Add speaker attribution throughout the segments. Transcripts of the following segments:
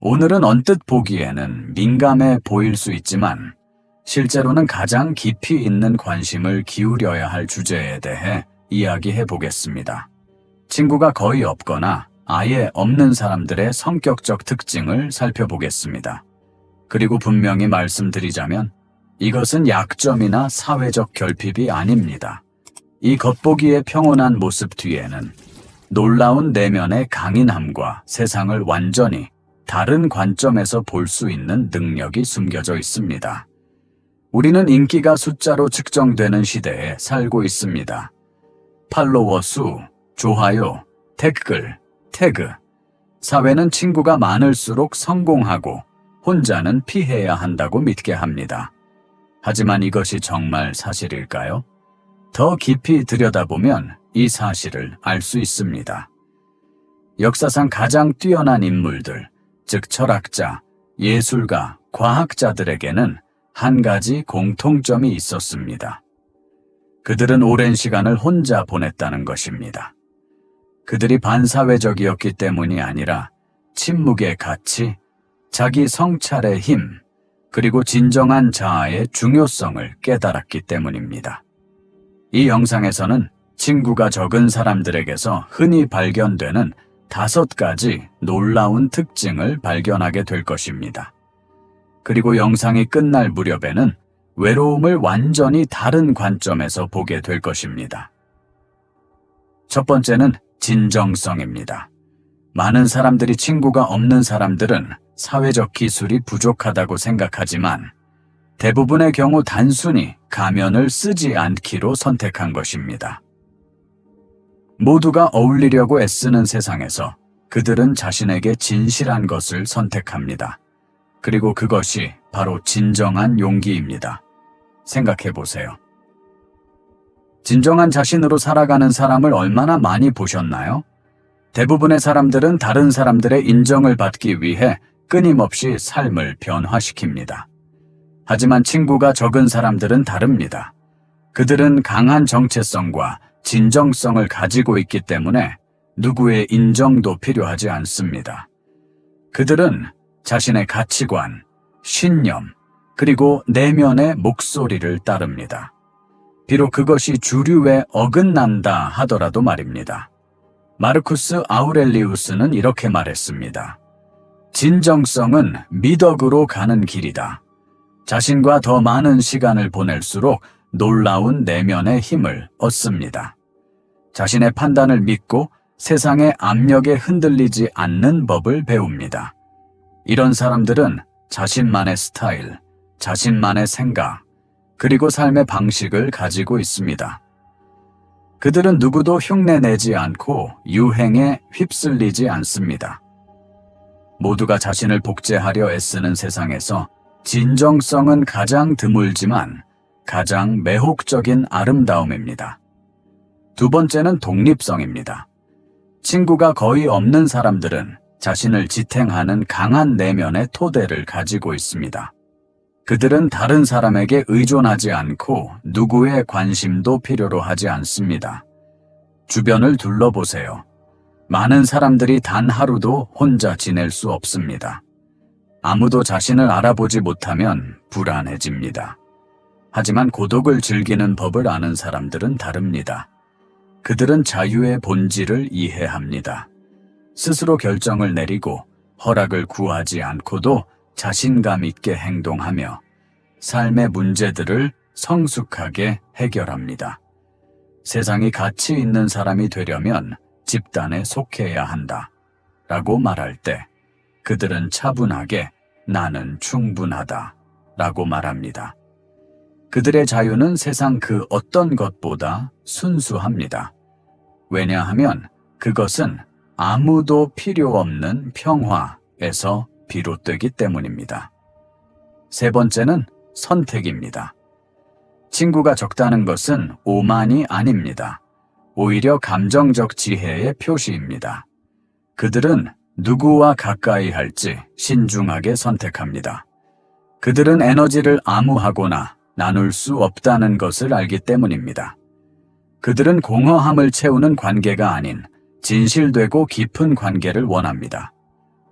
Speaker 1: 오늘은 언뜻 보기에는 민감해 보일 수 있지만 실제로는 가장 깊이 있는 관심을 기울여야 할 주제에 대해 이야기해 보겠습니다. 친구가 거의 없거나 아예 없는 사람들의 성격적 특징을 살펴보겠습니다. 그리고 분명히 말씀드리자면 이것은 약점이나 사회적 결핍이 아닙니다. 이 겉보기에 평온한 모습 뒤에는 놀라운 내면의 강인함과 세상을 완전히 다른 관점에서 볼 수 있는 능력이 숨겨져 있습니다. 우리는 인기가 숫자로 측정되는 시대에 살고 있습니다. 팔로워 수, 좋아요, 댓글, 태그. 사회는 친구가 많을수록 성공하고 혼자는 피해야 한다고 믿게 합니다. 하지만 이것이 정말 사실일까요? 더 깊이 들여다보면 이 사실을 알 수 있습니다. 역사상 가장 뛰어난 인물들, 즉 철학자, 예술가, 과학자들에게는 한 가지 공통점이 있었습니다. 그들은 오랜 시간을 혼자 보냈다는 것입니다. 그들이 반사회적이었기 때문이 아니라 침묵의 가치, 자기 성찰의 힘, 그리고 진정한 자아의 중요성을 깨달았기 때문입니다. 이 영상에서는 친구가 적은 사람들에게서 흔히 발견되는 5가지 놀라운 특징을 발견하게 될 것입니다. 그리고 영상이 끝날 무렵에는 외로움을 완전히 다른 관점에서 보게 될 것입니다. 첫 번째는 진정성입니다. 많은 사람들이 친구가 없는 사람들은 사회적 기술이 부족하다고 생각하지만 대부분의 경우 단순히 가면을 쓰지 않기로 선택한 것입니다. 모두가 어울리려고 애쓰는 세상에서 그들은 자신에게 진실한 것을 선택합니다. 그리고 그것이 바로 진정한 용기입니다. 생각해 보세요. 진정한 자신으로 살아가는 사람을 얼마나 많이 보셨나요? 대부분의 사람들은 다른 사람들의 인정을 받기 위해 끊임없이 삶을 변화시킵니다. 하지만 친구가 적은 사람들은 다릅니다. 그들은 강한 정체성과 진정성을 가지고 있기 때문에 누구의 인정도 필요하지 않습니다. 그들은 자신의 가치관, 신념, 그리고 내면의 목소리를 따릅니다. 비록 그것이 주류에 어긋난다 하더라도 말입니다. 마르쿠스 아우렐리우스는 이렇게 말했습니다. 진정성은 미덕으로 가는 길이다. 자신과 더 많은 시간을 보낼수록 놀라운 내면의 힘을 얻습니다. 자신의 판단을 믿고 세상의 압력에 흔들리지 않는 법을 배웁니다. 이런 사람들은 자신만의 스타일, 자신만의 생각, 그리고 삶의 방식을 가지고 있습니다. 그들은 누구도 흉내내지 않고 유행에 휩쓸리지 않습니다. 모두가 자신을 복제하려 애쓰는 세상에서 진정성은 가장 드물지만 가장 매혹적인 아름다움입니다. 두 번째는 독립성입니다. 친구가 거의 없는 사람들은 자신을 지탱하는 강한 내면의 토대를 가지고 있습니다. 그들은 다른 사람에게 의존하지 않고 누구의 관심도 필요로 하지 않습니다. 주변을 둘러보세요. 많은 사람들이 단 하루도 혼자 지낼 수 없습니다. 아무도 자신을 알아보지 못하면 불안해집니다. 하지만 고독을 즐기는 법을 아는 사람들은 다릅니다. 그들은 자유의 본질을 이해합니다. 스스로 결정을 내리고 허락을 구하지 않고도 자신감 있게 행동하며 삶의 문제들을 성숙하게 해결합니다. 세상이 가치 있는 사람이 되려면 집단에 속해야 한다 라고 말할 때 그들은 차분하게 나는 충분하다 라고 말합니다. 그들의 자유는 세상 그 어떤 것보다 순수합니다. 왜냐하면 그것은 아무도 필요 없는 평화에서 비롯되기 때문입니다. 세 번째는 선택입니다. 친구가 적다는 것은 오만이 아닙니다. 오히려 감정적 지혜의 표시입니다. 그들은 누구와 가까이 할지 신중하게 선택합니다. 그들은 에너지를 암호하거나 나눌 수 없다는 것을 알기 때문입니다. 그들은 공허함을 채우는 관계가 아닌 진실되고 깊은 관계를 원합니다.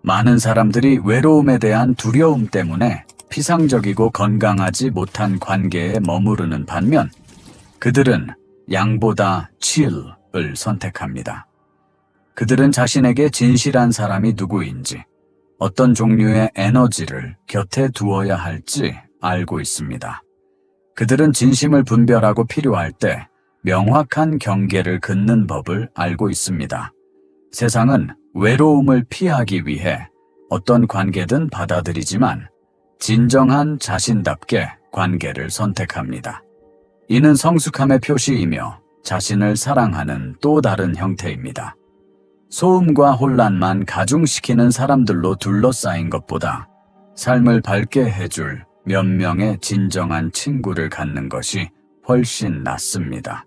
Speaker 1: 많은 사람들이 외로움에 대한 두려움 때문에 피상적이고 건강하지 못한 관계에 머무르는 반면 그들은 양보다 chill을 선택합니다. 그들은 자신에게 진실한 사람이 누구인지, 어떤 종류의 에너지를 곁에 두어야 할지 알고 있습니다. 그들은 진심을 분별하고 필요할 때 명확한 경계를 긋는 법을 알고 있습니다. 세상은 외로움을 피하기 위해 어떤 관계든 받아들이지만 진정한 자신답게 관계를 선택합니다. 이는 성숙함의 표시이며 자신을 사랑하는 또 다른 형태입니다. 소음과 혼란만 가중시키는 사람들로 둘러싸인 것보다 삶을 밝게 해줄 몇 명의 진정한 친구를 갖는 것이 훨씬 낫습니다.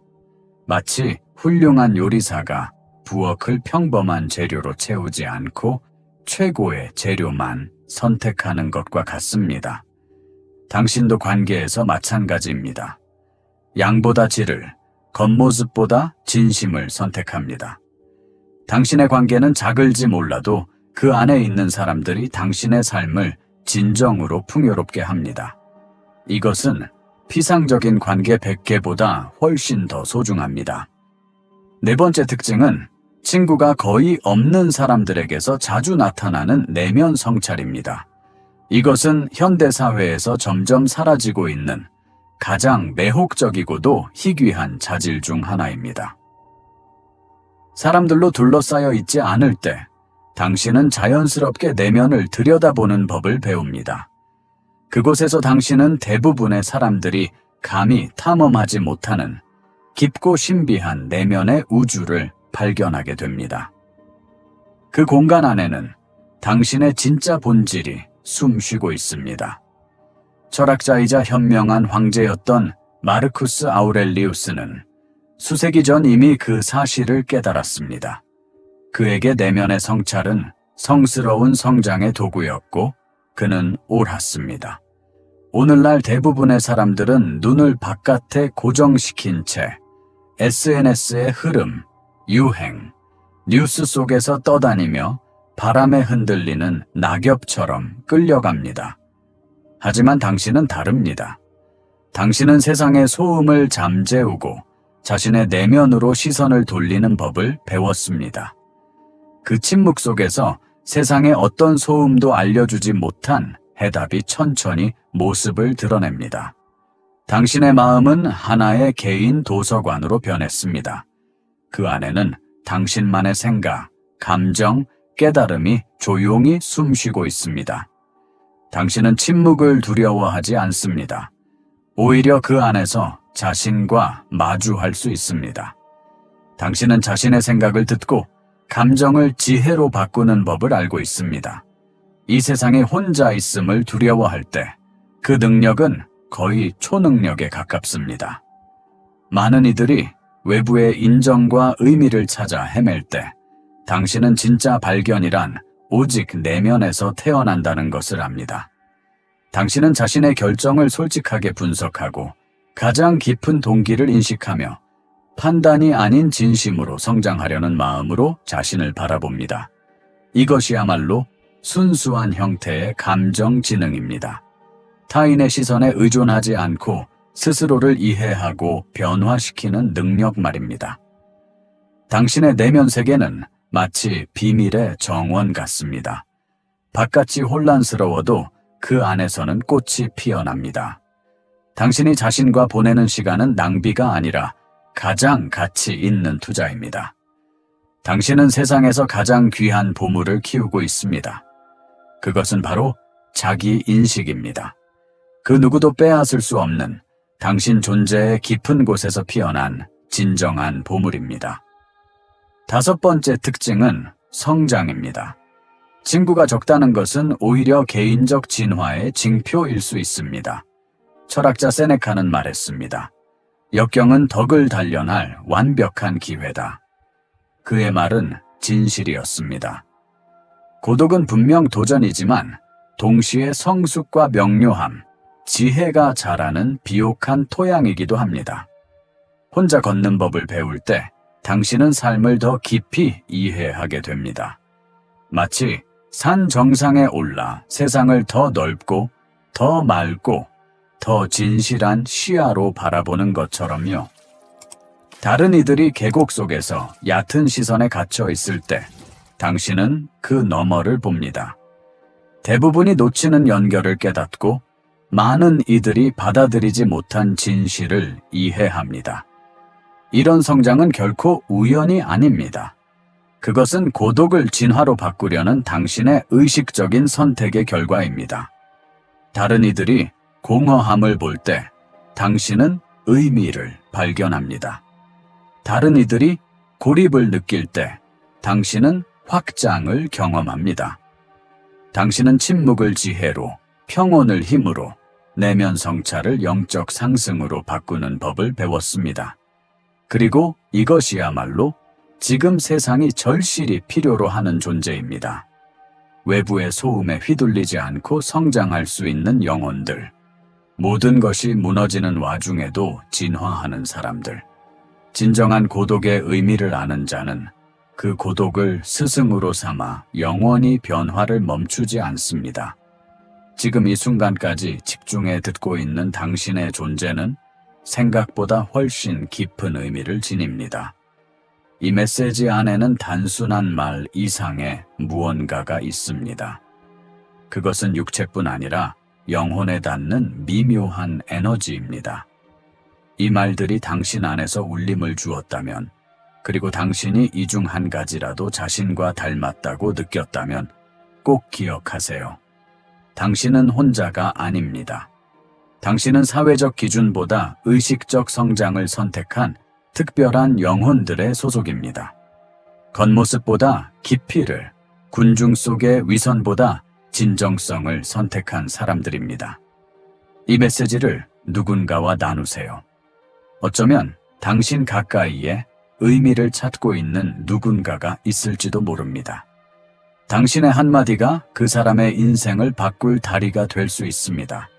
Speaker 1: 마치 훌륭한 요리사가 부엌을 평범한 재료로 채우지 않고 최고의 재료만 선택하는 것과 같습니다. 당신도 관계에서 마찬가지입니다. 양보다 질을, 겉모습보다 진심을 선택합니다. 당신의 관계는 작을지 몰라도 그 안에 있는 사람들이 당신의 삶을 진정으로 풍요롭게 합니다. 이것은 피상적인 관계 100개보다 훨씬 더 소중합니다. 네 번째 특징은 친구가 거의 없는 사람들에게서 자주 나타나는 내면 성찰입니다. 이것은 현대사회에서 점점 사라지고 있는 가장 매혹적이고도 희귀한 자질 중 하나입니다. 사람들로 둘러싸여 있지 않을 때 당신은 자연스럽게 내면을 들여다보는 법을 배웁니다. 그곳에서 당신은 대부분의 사람들이 감히 탐험하지 못하는 깊고 신비한 내면의 우주를 발견하게 됩니다. 그 공간 안에는 당신의 진짜 본질이 숨쉬고 있습니다. 철학자이자 현명한 황제였던 마르쿠스 아우렐리우스는 수세기 전 이미 그 사실을 깨달았습니다. 그에게 내면의 성찰은 성스러운 성장의 도구였고 그는 옳았습니다. 오늘날 대부분의 사람들은 눈을 바깥에 고정시킨 채 SNS의 흐름, 유행, 뉴스 속에서 떠다니며 바람에 흔들리는 낙엽처럼 끌려갑니다. 하지만 당신은 다릅니다. 당신은 세상의 소음을 잠재우고 자신의 내면으로 시선을 돌리는 법을 배웠습니다. 그 침묵 속에서 세상의 어떤 소음도 알려주지 못한 해답이 천천히 모습을 드러냅니다. 당신의 마음은 하나의 개인 도서관으로 변했습니다. 그 안에는 당신만의 생각, 감정, 깨달음이 조용히 숨쉬고 있습니다. 당신은 침묵을 두려워하지 않습니다. 오히려 그 안에서 자신과 마주할 수 있습니다. 당신은 자신의 생각을 듣고 감정을 지혜로 바꾸는 법을 알고 있습니다. 이 세상에 혼자 있음을 두려워할 때 그 능력은 거의 초능력에 가깝습니다. 많은 이들이 외부의 인정과 의미를 찾아 헤맬 때 당신은 진짜 발견이란 오직 내면에서 태어난다는 것을 압니다. 당신은 자신의 결정을 솔직하게 분석하고 가장 깊은 동기를 인식하며 판단이 아닌 진심으로 성장하려는 마음으로 자신을 바라봅니다. 이것이야말로 순수한 형태의 감정 지능입니다. 타인의 시선에 의존하지 않고 스스로를 이해하고 변화시키는 능력 말입니다. 당신의 내면 세계는 마치 비밀의 정원 같습니다. 바깥이 혼란스러워도 그 안에서는 꽃이 피어납니다. 당신이 자신과 보내는 시간은 낭비가 아니라 가장 가치 있는 투자입니다. 당신은 세상에서 가장 귀한 보물을 키우고 있습니다. 그것은 바로 자기 인식입니다. 그 누구도 빼앗을 수 없는 당신 존재의 깊은 곳에서 피어난 진정한 보물입니다. 다섯 번째 특징은 성장입니다. 친구가 적다는 것은 오히려 개인적 진화의 징표일 수 있습니다. 철학자 세네카는 말했습니다. 역경은 덕을 단련할 완벽한 기회다. 그의 말은 진실이었습니다. 고독은 분명 도전이지만 동시에 성숙과 명료함, 지혜가 자라는 비옥한 토양이기도 합니다. 혼자 걷는 법을 배울 때 당신은 삶을 더 깊이 이해하게 됩니다. 마치 산 정상에 올라 세상을 더 넓고 더 맑고 더 진실한 시야로 바라보는 것처럼요. 다른 이들이 계곡 속에서 얕은 시선에 갇혀 있을 때 당신은 그 너머를 봅니다. 대부분이 놓치는 연결을 깨닫고 많은 이들이 받아들이지 못한 진실을 이해합니다. 이런 성장은 결코 우연이 아닙니다. 그것은 고독을 진화로 바꾸려는 당신의 의식적인 선택의 결과입니다. 다른 이들이 공허함을 볼 때 당신은 의미를 발견합니다. 다른 이들이 고립을 느낄 때 당신은 확장을 경험합니다. 당신은 침묵을 지혜로, 평온을 힘으로, 내면 성찰을 영적 상승으로 바꾸는 법을 배웠습니다. 그리고 이것이야말로 지금 세상이 절실히 필요로 하는 존재입니다. 외부의 소음에 휘둘리지 않고 성장할 수 있는 영혼들. 모든 것이 무너지는 와중에도 진화하는 사람들. 진정한 고독의 의미를 아는 자는 그 고독을 스승으로 삼아 영원히 변화를 멈추지 않습니다. 지금 이 순간까지 집중해 듣고 있는 당신의 존재는 생각보다 훨씬 깊은 의미를 지닙니다. 이 메시지 안에는 단순한 말 이상의 무언가가 있습니다. 그것은 육체뿐 아니라 영혼에 닿는 미묘한 에너지입니다. 이 말들이 당신 안에서 울림을 주었다면, 그리고 당신이 이 중 한 가지라도 자신과 닮았다고 느꼈다면 꼭 기억하세요. 당신은 혼자가 아닙니다. 당신은 사회적 기준보다 의식적 성장을 선택한 특별한 영혼들의 소속입니다. 겉모습보다 깊이를, 군중 속의 위선보다 진정성을 선택한 사람들입니다. 이 메시지를 누군가와 나누세요. 어쩌면 당신 가까이에 의미를 찾고 있는 누군가가 있을지도 모릅니다. 당신의 한마디가 그 사람의 인생을 바꿀 다리가 될 수 있습니다.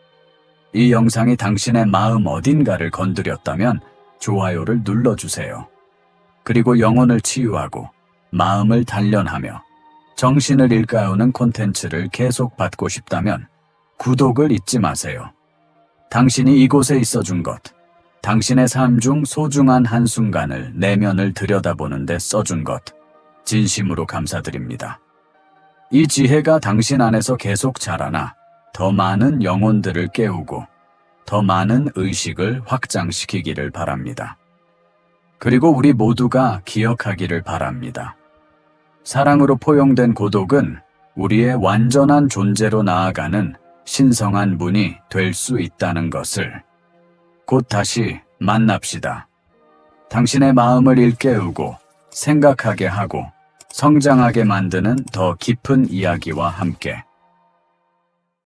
Speaker 1: 이 영상이 당신의 마음 어딘가를 건드렸다면 좋아요를 눌러주세요. 그리고 영혼을 치유하고 마음을 단련하며 정신을 일깨우는 콘텐츠를 계속 받고 싶다면 구독을 잊지 마세요. 당신이 이곳에 있어준 것, 당신의 삶 중 소중한 한순간을 내면을 들여다보는 데 써준 것, 진심으로 감사드립니다. 이 지혜가 당신 안에서 계속 자라나 더 많은 영혼들을 깨우고 더 많은 의식을 확장시키기를 바랍니다. 그리고 우리 모두가 기억하기를 바랍니다. 사랑으로 포용된 고독은 우리의 완전한 존재로 나아가는 신성한 문이 될 수 있다는 것을. 곧 다시 만납시다. 당신의 마음을 일깨우고 생각하게 하고 성장하게 만드는 더 깊은 이야기와 함께